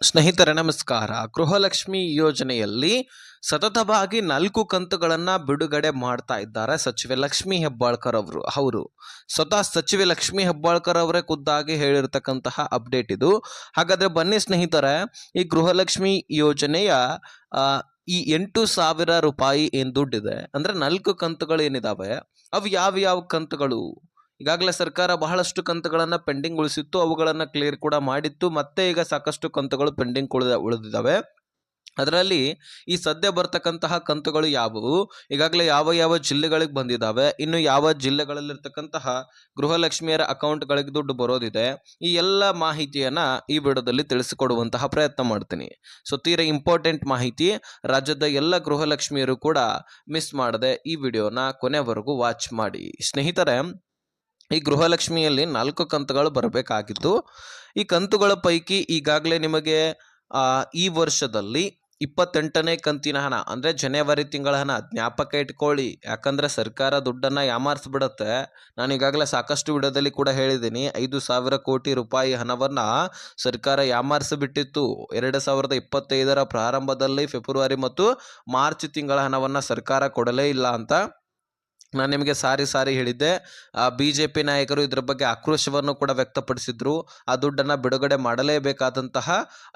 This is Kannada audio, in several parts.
ಸ್ನೇಹಿತರೆ ನಮಸ್ಕಾರ. ಗೃಹಲಕ್ಷ್ಮಿ ಯೋಜನೆಯಲ್ಲಿ ಸತತವಾಗಿ 4 ಕಂತುಗಳನ್ನು ಬಿಡುಗಡೆ ಮಾಡ್ತಾ ಇದ್ದಾರೆ ಸಚಿವೆ ಲಕ್ಷ್ಮಿ ಹೆಬ್ಬಾಳ್ಕರ್ ಅವರು ಸ್ವತಃ ಸಚಿವೆ ಲಕ್ಷ್ಮಿ ಹೆಬ್ಬಾಳ್ಕರ್ ಅವರೇ ಖುದ್ದಾಗಿ ಹೇಳಿರ್ತಕ್ಕಂತಹ ಅಪ್ಡೇಟ್ ಇದು. ಹಾಗಾದ್ರೆ ಬನ್ನಿ ಸ್ನೇಹಿತರೆ, ಈ ಗೃಹಲಕ್ಷ್ಮಿ ಯೋಜನೆಯ ಈ 8,000 ರೂಪಾಯಿ ಏನು ದುಡ್ಡಿದೆ ಅಂದ್ರೆ 4 ಕಂತುಗಳು ಏನಿದಾವೆ ಅವು ಯಾವ ಕಂತುಗಳು? ಈಗಾಗಲೇ ಸರ್ಕಾರ ಬಹಳಷ್ಟು ಕಂತುಗಳನ್ನು ಪೆಂಡಿಂಗ್ ಉಳಿಸಿತ್ತು, ಅವುಗಳನ್ನು ಕ್ಲಿಯರ್ ಕೂಡ ಮಾಡಿತ್ತು. ಮತ್ತೆ ಈಗ ಸಾಕಷ್ಟು ಕಂತುಗಳು ಪೆಂಡಿಂಗ್ ಉಳಿದಿದ್ದಾವೆ. ಅದರಲ್ಲಿ ಈ ಸದ್ಯ ಬರ್ತಕ್ಕಂತಹ ಕಂತುಗಳು ಯಾವುವು, ಈಗಾಗಲೇ ಯಾವ ಜಿಲ್ಲೆಗಳಿಗೆ ಬಂದಿದ್ದಾವೆ, ಇನ್ನು ಯಾವ ಜಿಲ್ಲೆಗಳಲ್ಲಿರ್ತಕ್ಕಂತಹ ಗೃಹಲಕ್ಷ್ಮಿಯರ ಅಕೌಂಟ್ಗಳಿಗೆ ದುಡ್ಡು ಬರೋದಿದೆ, ಈ ಎಲ್ಲ ಮಾಹಿತಿಯನ್ನ ಈ ವಿಡಿಯೋದಲ್ಲಿ ತಿಳಿಸಿಕೊಡುವಂತಹ ಪ್ರಯತ್ನ ಮಾಡ್ತೀನಿ. ಸೊ ತೀರಾ ಇಂಪಾರ್ಟೆಂಟ್ ಮಾಹಿತಿ, ರಾಜ್ಯದ ಎಲ್ಲ ಗೃಹಲಕ್ಷ್ಮಿಯರು ಕೂಡ ಮಿಸ್ ಮಾಡದೆ ಈ ವಿಡಿಯೋನ ಕೊನೆವರೆಗೂ ವಾಚ್ ಮಾಡಿ. ಸ್ನೇಹಿತರೆ, ಈ ಗೃಹಲಕ್ಷ್ಮಿಯಲ್ಲಿ 4 ಕಂತುಗಳು ಬರಬೇಕಾಗಿತ್ತು. ಈ ಕಂತುಗಳ ಪೈಕಿ ಈಗಾಗಲೇ ನಿಮಗೆ ಈ ವರ್ಷದಲ್ಲಿ 28ನೇ ಕಂತಿನ ಹಣ ಅಂದರೆ ಜನವರಿ ತಿಂಗಳ ಹಣ ಜ್ಞಾಪಕ ಇಟ್ಕೊಳ್ಳಿ, ಯಾಕಂದರೆ ಸರ್ಕಾರ ದುಡ್ಡನ್ನು ಯಾಮಾರಿಸ್ಬಿಡುತ್ತೆ. ನಾನು ಈಗಾಗಲೇ ಸಾಕಷ್ಟು ವಿಡಿಯೋದಲ್ಲಿ ಕೂಡ ಹೇಳಿದ್ದೀನಿ, 5,000 ಕೋಟಿ ರೂಪಾಯಿ ಹಣವನ್ನು ಸರ್ಕಾರ ಯಾಮಾರಿಸಿಬಿಟ್ಟಿತ್ತು. 2025ರ ಪ್ರಾರಂಭದಲ್ಲಿ ಫೆಬ್ರವರಿ ಮತ್ತು ಮಾರ್ಚ್ ತಿಂಗಳ ಹಣವನ್ನು ಸರ್ಕಾರ ಕೊಡಲೇ ಇಲ್ಲ ಅಂತ ನಾನು ನಿಮಗೆ ಸಾರಿ ಹೇಳಿದ್ದೆ. BJP ನಾಯಕರು ಇದರ ಬಗ್ಗೆ ಆಕ್ರೋಶವನ್ನು ಕೂಡ ವ್ಯಕ್ತಪಡಿಸಿದ್ರು. ಆ ದುಡ್ಡನ್ನು ಬಿಡುಗಡೆ ಮಾಡಲೇಬೇಕಾದಂತಹ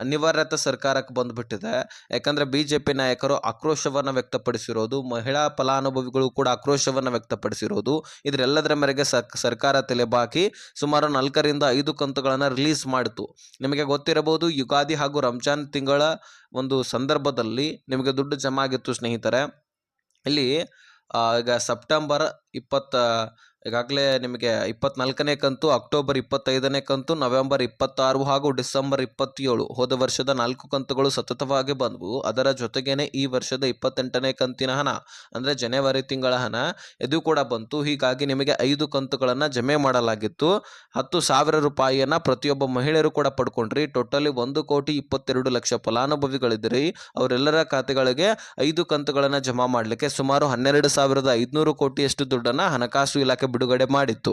ಅನಿವಾರ್ಯತೆ ಸರ್ಕಾರಕ್ಕೆ ಬಂದುಬಿಟ್ಟಿದೆ. ಯಾಕಂದರೆ BJP ನಾಯಕರು ಆಕ್ರೋಶವನ್ನು ವ್ಯಕ್ತಪಡಿಸಿರೋದು, ಮಹಿಳಾ ಫಲಾನುಭವಿಗಳು ಕೂಡ ಆಕ್ರೋಶವನ್ನು ವ್ಯಕ್ತಪಡಿಸಿರೋದು. ಇದರೆಲ್ಲದರ ಮೇರೆಗೆ ಸರ್ಕಾರ ತಲೆಬಾಕಿ ಸುಮಾರು 4ರಿಂದ 5 ಕಂತುಗಳನ್ನು ರಿಲೀಸ್ ಮಾಡಿತು. ನಿಮಗೆ ಗೊತ್ತಿರಬಹುದು, ಯುಗಾದಿ ಹಾಗೂ ರಂಜಾನ್ ತಿಂಗಳ ಒಂದು ಸಂದರ್ಭದಲ್ಲಿ ನಿಮಗೆ ದುಡ್ಡು ಜಮಾ ಆಗಿತ್ತು ಸ್ನೇಹಿತರೆ. ಇಲ್ಲಿ ಈಗ ಸೆಪ್ಟೆಂಬರ್ 20 ಈಗಾಗಲೇ ನಿಮಗೆ 24ನೇ ಕಂತು, ಅಕ್ಟೋಬರ್ 25ನೇ ಕಂತು, ನವೆಂಬರ್ 26 ಹಾಗೂ ಡಿಸೆಂಬರ್ 27 ಹೋದ ವರ್ಷದ 4 ಕಂತುಗಳು ಸತತವಾಗಿ ಬಂದವು. ಅದರ ಜೊತೆಗೇನೆ ಈ ವರ್ಷದ 28ನೇ ಕಂತಿನ ಹಣ ಅಂದರೆ ಜನವರಿ ತಿಂಗಳ ಹಣ ಇದು ಕೂಡ ಬಂತು. ಹೀಗಾಗಿ ನಿಮಗೆ 5 ಕಂತುಗಳನ್ನು ಜಮೆ ಮಾಡಲಾಗಿತ್ತು. 10,000 ರೂಪಾಯಿಯನ್ನು ಪ್ರತಿಯೊಬ್ಬ ಮಹಿಳೆಯರು ಕೂಡ ಪಡ್ಕೊಂಡ್ರಿ. ಟೋಟಲಿ 1,22 ಲಕ್ಷ ಫಲಾನುಭವಿಗಳಿದ್ರಿ. ಅವರೆಲ್ಲರ ಖಾತೆಗಳಿಗೆ 5 ಕಂತುಗಳನ್ನು ಜಮಾ ಮಾಡಲಿಕ್ಕೆ ಸುಮಾರು 12,500 ಕೋಟಿಯಷ್ಟು ದುಡ್ಡನ್ನು ಹಣಕಾಸು ಇಲಾಖೆ ಬಿಡುಗಡೆ ಮಾಡಿತ್ತು.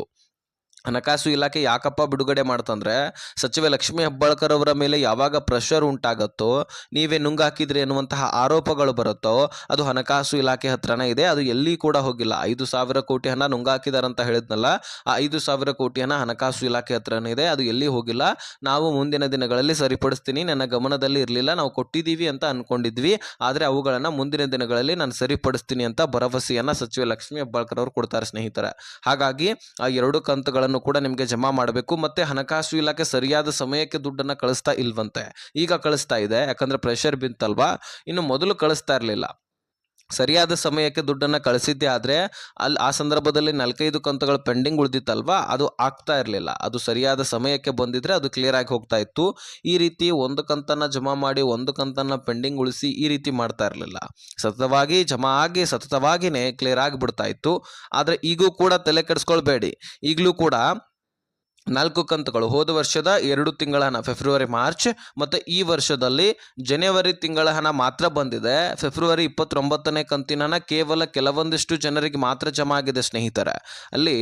ಹಣಕಾಸು ಇಲಾಖೆ ಯಾಕಪ್ಪ ಬಿಡುಗಡೆ ಮಾಡ್ತಂದ್ರೆ, ಸಚಿವೆ ಲಕ್ಷ್ಮಿ ಹೆಬ್ಬಾಳ್ಕರ್ ಅವರ ಮೇಲೆ ಯಾವಾಗ ಪ್ರೆಷರ್ ಉಂಟಾಗುತ್ತೋ, ನೀವೇ ನುಂಗಾಕಿದ್ರಿ ಎನ್ನುವಂತಹ ಆರೋಪಗಳು ಬರುತ್ತೋ, ಅದು ಹಣಕಾಸು ಇಲಾಖೆ ಹತ್ರನೇ ಇದೆ. ಅದು ಎಲ್ಲಿ ಕೂಡ ಹೋಗಿಲ್ಲ. 5,000 ಕೋಟಿ ಹಣ ನುಂಗಾಕಿದಾರಂತ ಹೇಳಿದ್ನಲ್ಲ, ಆ 5,000 ಕೋಟಿ ಹಣ ಹಣಕಾಸು ಇಲಾಖೆ ಹತ್ರನೇ ಇದೆ. ಅದು ಎಲ್ಲಿ ಹೋಗಿಲ್ಲ. ನಾವು ಮುಂದಿನ ದಿನಗಳಲ್ಲಿ ಸರಿಪಡಿಸ್ತೀನಿ, ನನ್ನ ಗಮನದಲ್ಲಿ ಇರಲಿಲ್ಲ, ನಾವು ಕೊಟ್ಟಿದ್ದೀವಿ ಅಂತ ಅನ್ಕೊಂಡಿದ್ವಿ, ಆದರೆ ಅವುಗಳನ್ನು ಮುಂದಿನ ದಿನಗಳಲ್ಲಿ ನಾನು ಸರಿಪಡಿಸ್ತೀನಿ ಅಂತ ಭರವಸೆಯನ್ನು ಸಚಿವೆ ಲಕ್ಷ್ಮಿ ಹೆಬ್ಬಾಳ್ಕರ್ ಅವರು ಕೊಡ್ತಾರೆ ಸ್ನೇಹಿತರೆ. ಹಾಗಾಗಿ ಆ 2 ಕಂತುಗಳನ್ನು ಕೂಡ ನಿಮಗೆ ಜಮಾ ಮಾಡಬೇಕು. ಮತ್ತೆ ಹಣಕಾಸು ಇಲಾಖೆ ಸರಿಯಾದ ಸಮಯಕ್ಕೆ ದುಡ್ಡನ್ನು ಕಳಿಸ್ತಾ ಇಲ್ವಂತೆ. ಈಗ ಕಳಿಸ್ತಾ ಇದೆ, ಯಾಕಂದ್ರೆ ಪ್ರೆಷರ್ ಬಿತ್ತಲ್ವಾ. ಇನ್ನು ಮೊದಲು ಕಳಿಸ್ತಾ ಇರಲಿಲ್ಲ. ಸರಿಯಾದ ಸಮಯಕ್ಕೆ ದುಡ್ಡನ್ನು ಕಳಿಸಿದ್ದೆ ಆದರೆ ಆ ಸಂದರ್ಭದಲ್ಲಿ 4-5 ಕಂತುಗಳು ಪೆಂಡಿಂಗ್ ಉಳಿದಿತ್ತಲ್ವಾ, ಅದು ಆಗ್ತಾ ಇರಲಿಲ್ಲ. ಅದು ಸರಿಯಾದ ಸಮಯಕ್ಕೆ ಬಂದಿದ್ರೆ ಅದು ಕ್ಲಿಯರ್ ಆಗಿ ಹೋಗ್ತಾ ಇತ್ತು. ಈ ರೀತಿ ಒಂದು ಕಂತನ್ನು ಜಮಾ ಮಾಡಿ ಒಂದು ಕಂತನ್ನು ಪೆಂಡಿಂಗ್ ಉಳಿಸಿ ಈ ರೀತಿ ಮಾಡ್ತಾ ಇರಲಿಲ್ಲ. ಸತತವಾಗಿ ಜಮಾ ಆಗಿ ಸತತವಾಗಿಯೇ ಕ್ಲಿಯರ್ ಆಗಿಬಿಡ್ತಾ ಇತ್ತು. ಆದರೆ ಈಗೂ ಕೂಡ ತಲೆ ಕೆಡಿಸ್ಕೊಳ್ಬೇಡಿ, ಈಗಲೂ ಕೂಡ 4 ಕಂತುಗಳು, ಹೋದ ವರ್ಷದ 2 ತಿಂಗಳ ಹಣ ಫೆಬ್ರವರಿ ಮಾರ್ಚ್ ಮತ್ತು ಈ ವರ್ಷದಲ್ಲಿ ಜನವರಿ ತಿಂಗಳ ಹಣ ಮಾತ್ರ ಬಂದಿದೆ. ಫೆಬ್ರವರಿ 29ನೇ ಕಂತಿನ ಹಣ ಕೇವಲ ಕೆಲವೊಂದಿಷ್ಟು ಜನರಿಗೆ ಮಾತ್ರ ಜಮಾ ಆಗಿದೆ ಸ್ನೇಹಿತರೆ. ಅಲ್ಲಿ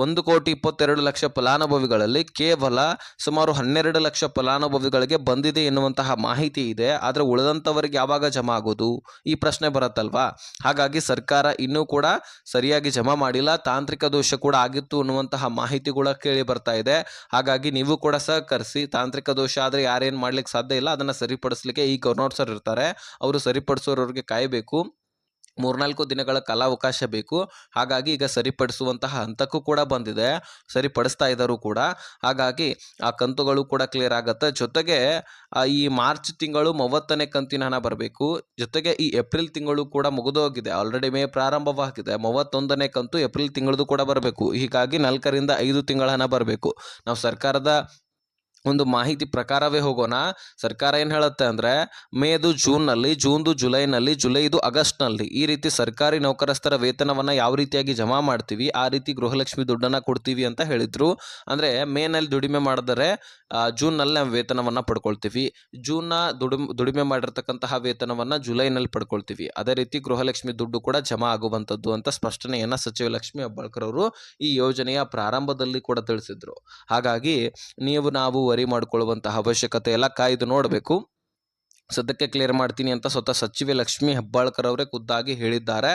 1,22 ಲಕ್ಷ ಫಲಾನುಭವಿಗಳಲ್ಲಿ ಕೇವಲ ಸುಮಾರು 12 ಲಕ್ಷ ಫಲಾನುಭವಿಗಳಿಗೆ ಬಂದಿದೆ ಎನ್ನುವಂತಹ ಮಾಹಿತಿ ಇದೆ. ಆದರೆ ಉಳಿದಂಥವರಿಗೆ ಯಾವಾಗ ಜಮಾ ಆಗೋದು, ಈ ಪ್ರಶ್ನೆ ಬರುತ್ತಲ್ವಾ. ಹಾಗಾಗಿ ಸರ್ಕಾರ ಇನ್ನೂ ಕೂಡ ಸರಿಯಾಗಿ ಜಮಾ ಮಾಡಿಲ್ಲ, ತಾಂತ್ರಿಕ ದೋಷ ಕೂಡ ಆಗಿತ್ತು ಅನ್ನುವಂತಹ ಮಾಹಿತಿ ಕೂಡ ಕೇಳಿ ಬರ್ತಾ ಇದೆ. ಹಾಗಾಗಿ ನೀವು ಕೂಡ ಸಹಕರಿಸಿ. ತಾಂತ್ರಿಕ ದೋಷ ಆದರೆ ಯಾರೇನು ಮಾಡ್ಲಿಕ್ಕೆ ಸಾಧ್ಯ ಇಲ್ಲ, ಅದನ್ನು ಸರಿಪಡಿಸಲಿಕ್ಕೆ ಈ ಗವರ್ನರ್ ಸರ್ ಇರ್ತಾರೆ, ಅವರು ಸರಿಪಡಿಸೋರವ್ರಿಗೆ ಕಾಯಬೇಕು. 3-4 ದಿನಗಳ ಕಾಲಾವಕಾಶ ಬೇಕು. ಹಾಗಾಗಿ ಈಗ ಸರಿಪಡಿಸುವಂತಹ ಹಂತಕ್ಕೂ ಕೂಡ ಬಂದಿದೆ, ಸರಿಪಡಿಸ್ತಾ ಇದ್ದರು ಕೂಡ. ಹಾಗಾಗಿ ಆ ಕಂತುಗಳು ಕೂಡ ಕ್ಲಿಯರ್ ಆಗುತ್ತೆ. ಜೊತೆಗೆ ಈ ಮಾರ್ಚ್ ತಿಂಗಳು 30ನೇ ಕಂತಿನ ಹಣ ಬರಬೇಕು. ಜೊತೆಗೆ ಈ ಏಪ್ರಿಲ್ ತಿಂಗಳು ಕೂಡ ಮುಗಿದೋಗಿದೆ, ಆಲ್ರೆಡಿ ಮೇ ಪ್ರಾರಂಭವಾಗಿದೆ. 31ನೇ ಕಂತು ಏಪ್ರಿಲ್ ತಿಂಗಳದು ಕೂಡ ಬರಬೇಕು. ಹೀಗಾಗಿ 4ರಿಂದ 5 ತಿಂಗಳ ಹಣ ಬರಬೇಕು. ನಾವು ಸರ್ಕಾರದ ಒಂದು ಮಾಹಿತಿ ಪ್ರಕಾರವೇ ಹೋಗೋಣ. ಸರ್ಕಾರ ಏನು ಹೇಳುತ್ತೆ ಅಂದರೆ, ಮೇದು ಜೂನ್ನಲ್ಲಿ, ಜೂನ್ದು ಜುಲೈನಲ್ಲಿ, ಜುಲೈದು ಆಗಸ್ಟ್ನಲ್ಲಿ, ಈ ರೀತಿ ಸರ್ಕಾರಿ ನೌಕರಸ್ಥರ ವೇತನವನ್ನು ಯಾವ ರೀತಿಯಾಗಿ ಜಮಾ ಮಾಡ್ತೀವಿ ಆ ರೀತಿ ಗೃಹಲಕ್ಷ್ಮಿ ದುಡ್ಡನ್ನು ಕೊಡ್ತೀವಿ ಅಂತ ಹೇಳಿದರು. ಅಂದರೆ ಮೇನಲ್ಲಿ ದುಡಿಮೆ ಮಾಡಿದರೆ ಜೂನ್ನಲ್ಲಿ ನಾವು ವೇತನವನ್ನು ಪಡ್ಕೊಳ್ತೀವಿ, ಜೂನ್ನ ದುಡಿಮೆ ಮಾಡಿರ್ತಕ್ಕಂತಹ ವೇತನವನ್ನು ಜುಲೈನಲ್ಲಿ ಪಡ್ಕೊಳ್ತೀವಿ. ಅದೇ ರೀತಿ ಗೃಹಲಕ್ಷ್ಮಿ ದುಡ್ಡು ಕೂಡ ಜಮಾ ಆಗುವಂಥದ್ದು ಅಂತ ಸ್ಪಷ್ಟನೆಯನ್ನು ಸಚಿವೆ ಲಕ್ಷ್ಮಿ ಹೆಬ್ಬಾಳ್ಕರ್ ಅವರು ಈ ಯೋಜನೆಯ ಪ್ರಾರಂಭದಲ್ಲಿ ಕೂಡ ತಿಳಿಸಿದರು. ಹಾಗಾಗಿ ನಾವು ವರಿ ಮಾಡ್ಕೊಳ್ಳುವಂತಹ ಅವಶ್ಯಕತೆ ಇಲ್ಲ, ಕಾಯ್ದು ನೋಡಬೇಕು. ಸದ್ಯಕ್ಕೆ ಕ್ಲಿಯರ್ ಮಾಡ್ತೀನಿ ಅಂತ ಸ್ವತಃ ಸಚಿವೆ ಲಕ್ಷ್ಮೀ ಹೆಬ್ಬಾಳ್ಕರ್ ಅವರೇ ಖುದ್ದಾಗಿ ಹೇಳಿದ್ದಾರೆ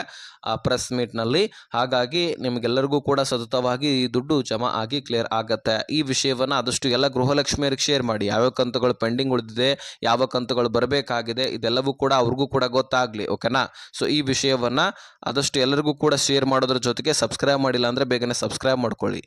ಆ ಪ್ರೆಸ್ ಮೀಟ್ನಲ್ಲಿ. ಹಾಗಾಗಿ ನಿಮಗೆಲ್ಲರಿಗೂ ಕೂಡ ಸತತವಾಗಿ ಈ ದುಡ್ಡು ಜಮಾ ಆಗಿ ಕ್ಲಿಯರ್ ಆಗತ್ತೆ. ಈ ವಿಷಯವನ್ನು ಆದಷ್ಟು ಎಲ್ಲ ಗೃಹಲಕ್ಷ್ಮಿಯರಿಗೆ ಶೇರ್ ಮಾಡಿ. ಯಾವ್ಯಾವ ಕಂತುಗಳು ಪೆಂಡಿಂಗ್ ಉಳಿದಿದೆ, ಯಾವ ಕಂತುಗಳು ಬರಬೇಕಾಗಿದೆ, ಇದೆಲ್ಲವೂ ಕೂಡ ಅವ್ರಿಗೂ ಕೂಡ ಗೊತ್ತಾಗಲಿ. ಓಕೆನಾ? ಸೊ ಈ ವಿಷಯವನ್ನು ಆದಷ್ಟು ಎಲ್ಲರಿಗೂ ಕೂಡ ಶೇರ್ ಮಾಡೋದ್ರ ಜೊತೆಗೆ ಸಬ್ಸ್ಕ್ರೈಬ್ ಮಾಡಿಲ್ಲ ಅಂದರೆ ಬೇಗನೆ ಸಬ್ಸ್ಕ್ರೈಬ್ ಮಾಡ್ಕೊಳ್ಳಿ.